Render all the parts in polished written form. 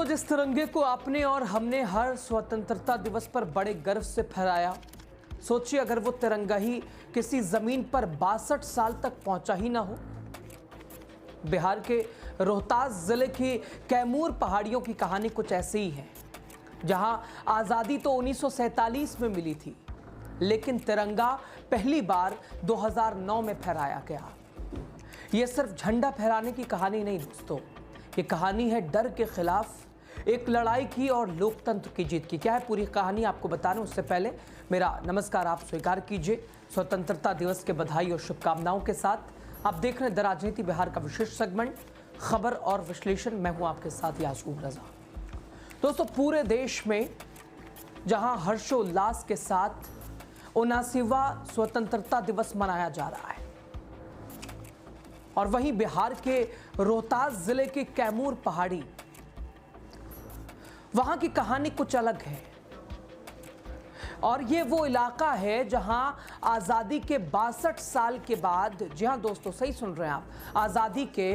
दोस्तों, जिस तिरंगे को आपने और हमने हर स्वतंत्रता दिवस पर बड़े गर्व से फहराया, सोचिए अगर वो तिरंगा ही किसी जमीन पर 62 साल तक पहुंचा ही ना हो। बिहार के रोहतास जिले की कैमूर पहाड़ियों की कहानी कुछ ऐसी ही है, जहां आज़ादी तो 1947 में मिली थी, लेकिन तिरंगा पहली बार 2009 में फहराया गया। यह सिर्फ झंडा फहराने की कहानी नहीं दोस्तों, ये कहानी है डर के खिलाफ एक लड़ाई की और लोकतंत्र की जीत की। क्या है पूरी कहानी आपको बताने उससे पहले मेरा नमस्कार आप स्वीकार कीजिए। स्वतंत्रता दिवस के बधाई और शुभकामनाओं के साथ आप देख रहे हैं द राजनीति बिहार का विशेष सेगमेंट खबर और विश्लेषण। मैं हूं आपके साथ यासूब रजा। दोस्तों, पूरे देश में जहां हर्षोल्लास के साथ 79वां स्वतंत्रता दिवस मनाया जा रहा है, और वहीं बिहार के रोहतास जिले की कैमूर पहाड़ी, वहां की कहानी कुछ अलग है। और ये वो इलाका है जहां आजादी के 62 साल के बाद, जी हां दोस्तों सही सुन रहे हैं आप, आजादी के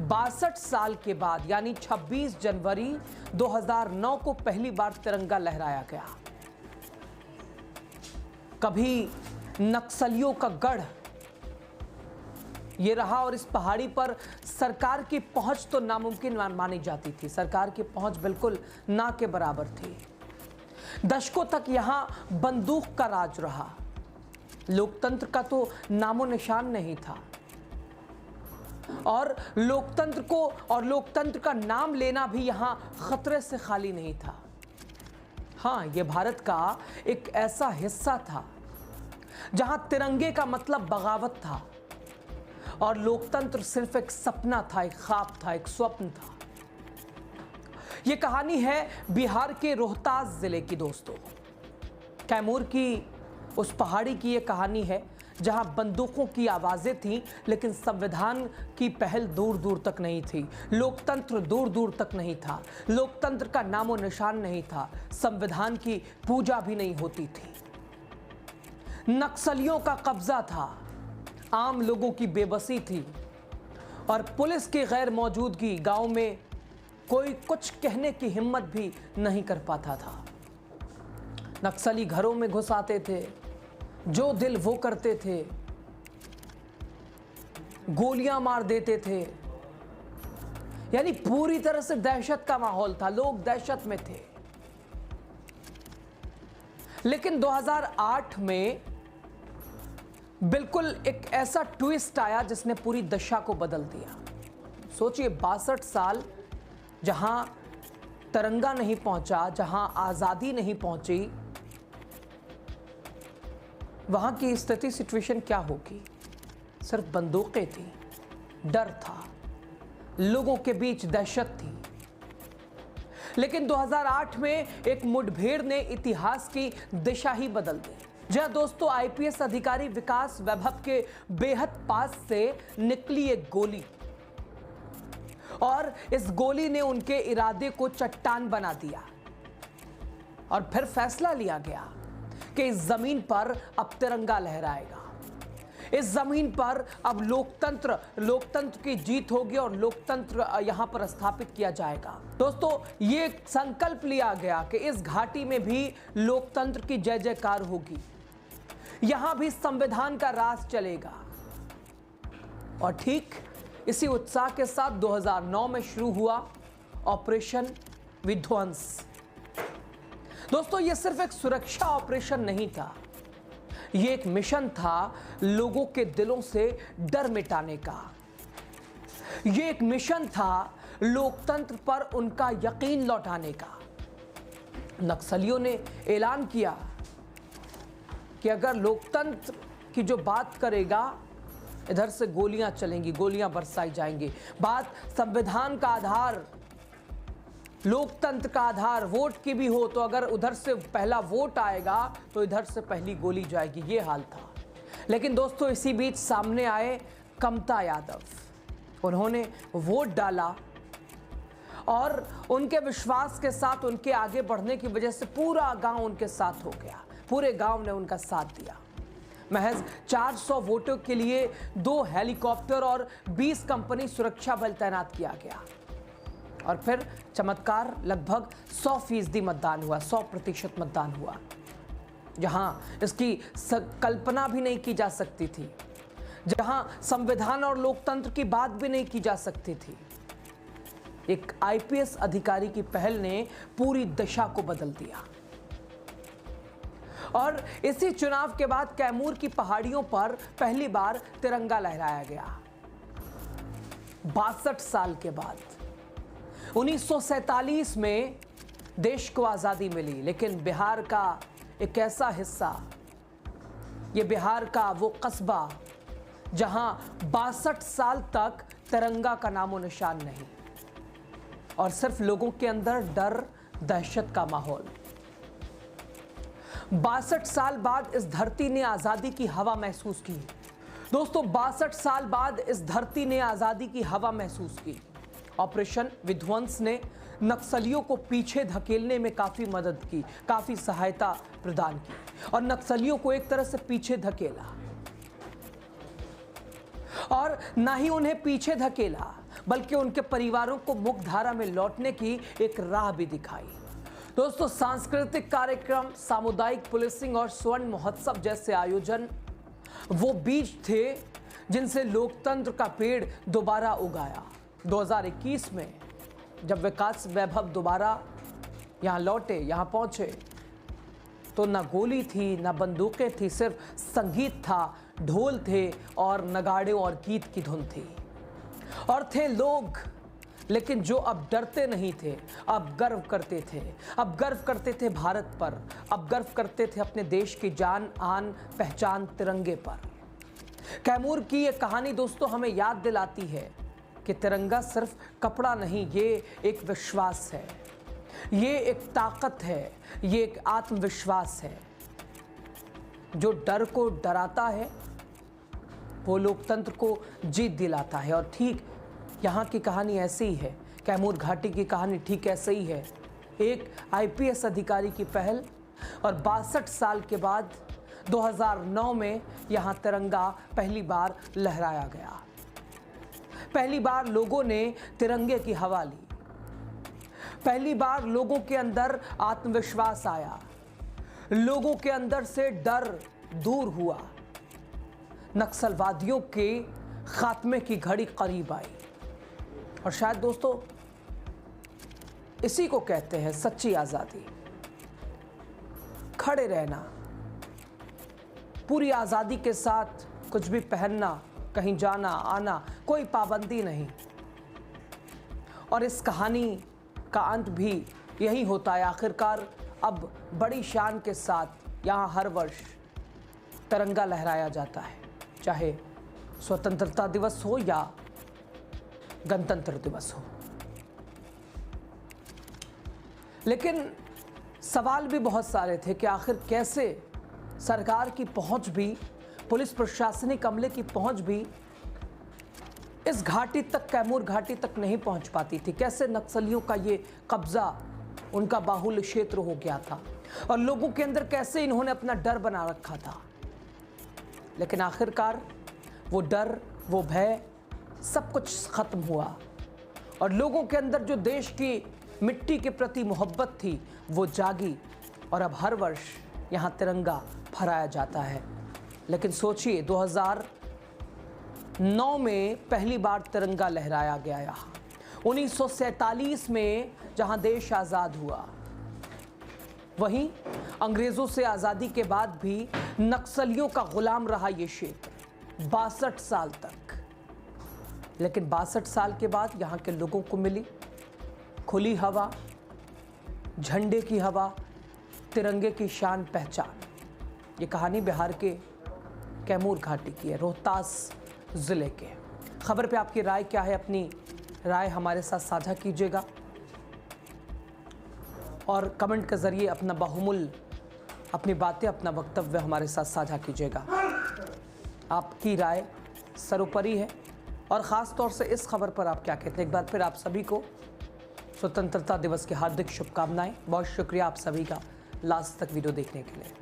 62 साल के बाद यानी 26 जनवरी 2009 को पहली बार तिरंगा लहराया गया। कभी नक्सलियों का गढ़ ये रहा, और इस पहाड़ी पर सरकार की पहुंच तो नामुमकिन मानी जाती थी। सरकार की पहुंच बिल्कुल ना के बराबर थी। दशकों तक यहां बंदूक का राज रहा, लोकतंत्र का तो नामो निशान नहीं था, और लोकतंत्र को और लोकतंत्र का नाम लेना भी यहां खतरे से खाली नहीं था। हां, यह भारत का एक ऐसा हिस्सा था जहां तिरंगे का मतलब बगावत था और लोकतंत्र सिर्फ एक सपना था, एक ख्वाब था, एक स्वप्न था। यह कहानी है बिहार के रोहतास जिले की दोस्तों, कैमूर की उस पहाड़ी की यह कहानी है जहां बंदूकों की आवाजें थीं, लेकिन संविधान की पहल दूर दूर तक नहीं थी, लोकतंत्र दूर दूर तक नहीं था, लोकतंत्र का नामो निशान नहीं था, संविधान की पूजा भी नहीं होती थी। नक्सलियों का कब्जा था, आम लोगों की बेबसी थी, और पुलिस की गैर मौजूदगी गांव में कोई कुछ कहने की हिम्मत भी नहीं कर पाता था। नक्सली घरों में घुस आते थे, जो दिल वो करते थे, गोलियां मार देते थे, यानी पूरी तरह से दहशत का माहौल था, लोग दहशत में थे। लेकिन 2008 में बिल्कुल एक ऐसा ट्विस्ट आया जिसने पूरी दशा को बदल दिया। सोचिए, 62 साल जहां तिरंगा नहीं पहुंचा, जहां आजादी नहीं पहुंची, वहां की स्थिति सिचुएशन क्या होगी? सिर्फ बंदूकें थी, डर था, लोगों के बीच दहशत थी। लेकिन 2008 में एक मुठभेड़ ने इतिहास की दिशा ही बदल दी। जहां दोस्तों आईपीएस अधिकारी विकास वैभव के बेहद पास से निकली एक गोली, और इस गोली ने उनके इरादे को चट्टान बना दिया, और फिर फैसला लिया गया कि इस जमीन पर अब तिरंगा लहराएगा, इस जमीन पर अब लोकतंत्र की जीत होगी और लोकतंत्र यहां पर स्थापित किया जाएगा। दोस्तों, ये संकल्प लिया गया कि इस घाटी में भी लोकतंत्र की जय जयकार होगी, यहां भी संविधान का राज चलेगा। और ठीक इसी उत्साह के साथ 2009 में शुरू हुआ ऑपरेशन विध्वंस। दोस्तों, यह सिर्फ एक सुरक्षा ऑपरेशन नहीं था, यह एक मिशन था लोगों के दिलों से डर मिटाने का। यह एक मिशन था लोकतंत्र पर उनका यकीन लौटाने का। नक्सलियों ने ऐलान किया कि अगर लोकतंत्र की जो बात करेगा, इधर से गोलियां चलेंगी, गोलियां बरसाई जाएंगी। बात संविधान का आधार, लोकतंत्र का आधार वोट की भी हो, तो अगर उधर से पहला वोट आएगा तो इधर से पहली गोली जाएगी, ये हाल था। लेकिन दोस्तों, इसी बीच सामने आए कमता यादव। उन्होंने वोट डाला, और उनके विश्वास के साथ, उनके आगे बढ़ने की वजह से पूरा गांव उनके साथ हो गया, पूरे गांव ने उनका साथ दिया। महज 400 वोटों के लिए 2 हेलीकॉप्टर और 20 कंपनी सुरक्षा बल तैनात किया गया। और फिर चमत्कार, लगभग 100% मतदान हुआ, 100% मतदान हुआ, जहां इसकी कल्पना भी नहीं की जा सकती थी, जहां संविधान और लोकतंत्र की बात भी नहीं की जा सकती थी। एक आईपीएस अधिकारी की पहल ने पूरी दिशा को बदल दिया। और इसी चुनाव के बाद कैमूर की पहाड़ियों पर पहली बार तिरंगा लहराया गया। 62 साल के बाद 1947 में देश को आजादी मिली, लेकिन बिहार का एक ऐसा हिस्सा, ये बिहार का वो कस्बा जहां 62 साल तक तिरंगा का नामो निशान नहीं, और सिर्फ लोगों के अंदर डर, दहशत का माहौल। 62 साल बाद इस धरती ने आजादी की हवा महसूस की। दोस्तों, 62 साल बाद इस धरती ने आजादी की हवा महसूस की। ऑपरेशन विध्वंस ने नक्सलियों को पीछे धकेलने में काफी मदद की, काफी सहायता प्रदान की, और नक्सलियों को एक तरह से पीछे धकेला। और ना ही उन्हें पीछे धकेला, बल्कि उनके परिवारों को मुख्यधारा में लौटने की एक राह भी दिखाई। दोस्तों, सांस्कृतिक कार्यक्रम, सामुदायिक पुलिसिंग और स्वर्ण महोत्सव जैसे आयोजन वो बीज थे जिनसे लोकतंत्र का पेड़ दोबारा उगाया। 2021 में जब विकास वैभव दोबारा यहाँ लौटे, यहाँ पहुंचे, तो ना गोली थी, ना बंदूकें थी, सिर्फ संगीत था, ढोल थे और नगाड़े और गीत की धुन थी। और थे लोग, लेकिन जो अब डरते नहीं थे, अब गर्व करते थे। अब गर्व करते थे भारत पर, अब गर्व करते थे अपने देश की जान, आन, पहचान तिरंगे पर। कैमूर की ये कहानी दोस्तों हमें याद दिलाती है कि तिरंगा सिर्फ कपड़ा नहीं, ये एक विश्वास है, ये एक ताकत है, ये एक आत्मविश्वास है। जो डर को डराता है वो लोकतंत्र को जीत दिलाता है। और ठीक यहाँ की कहानी ऐसी ही है, कैमूर घाटी की कहानी ठीक ऐसे ही है। एक आईपीएस अधिकारी की पहल, और 62 साल के बाद 2009 में यहाँ तिरंगा पहली बार लहराया गया। पहली बार लोगों ने तिरंगे की हवा ली, पहली बार लोगों के अंदर आत्मविश्वास आया, लोगों के अंदर से डर दूर हुआ, नक्सलवादियों के खात्मे की घड़ी करीब आई। और शायद दोस्तों इसी को कहते हैं सच्ची आजादी। खड़े रहना, पूरी आजादी के साथ कुछ भी पहनना, कहीं जाना आना, कोई पाबंदी नहीं। और इस कहानी का अंत भी यही होता है। आखिरकार अब बड़ी शान के साथ यहाँ हर वर्ष तिरंगा लहराया जाता है, चाहे स्वतंत्रता दिवस हो या गणतंत्र दिवस हो। लेकिन सवाल भी बहुत सारे थे कि आखिर कैसे सरकार की पहुंच भी, पुलिस प्रशासनिक अमले की पहुंच भी इस घाटी तक, कैमूर घाटी तक नहीं पहुंच पाती थी। कैसे नक्सलियों का ये कब्जा, उनका बाहुल्य क्षेत्र हो गया था, और लोगों के अंदर कैसे इन्होंने अपना डर बना रखा था। लेकिन आखिरकार वो डर, वो भय, सब कुछ खत्म हुआ, और लोगों के अंदर जो देश की मिट्टी के प्रति मोहब्बत थी वो जागी, और अब हर वर्ष यहाँ तिरंगा फहराया जाता है। लेकिन सोचिए, 2009 में पहली बार तिरंगा लहराया गया यहाँ, 1947 में जहाँ देश आज़ाद हुआ, वहीं अंग्रेज़ों से आज़ादी के बाद भी नक्सलियों का गुलाम रहा ये क्षेत्र 62 साल तक। लेकिन 62 साल के बाद यहाँ के लोगों को मिली खुली हवा, झंडे की हवा, तिरंगे की शान पहचान। ये कहानी बिहार के कैमूर घाटी की है, रोहतास ज़िले के। खबर पे आपकी राय क्या है? अपनी राय हमारे साथ साझा कीजिएगा, और कमेंट के ज़रिए अपना बहुमूल्य, अपनी बातें, अपना वक्तव्य हमारे साथ साझा कीजिएगा। आपकी राय सर्वोपरि है, और ख़ास तौर से इस खबर पर आप क्या कहते हैं। एक बार फिर आप सभी को स्वतंत्रता दिवस की हार्दिक शुभकामनाएं। बहुत शुक्रिया आप सभी का लास्ट तक वीडियो देखने के लिए।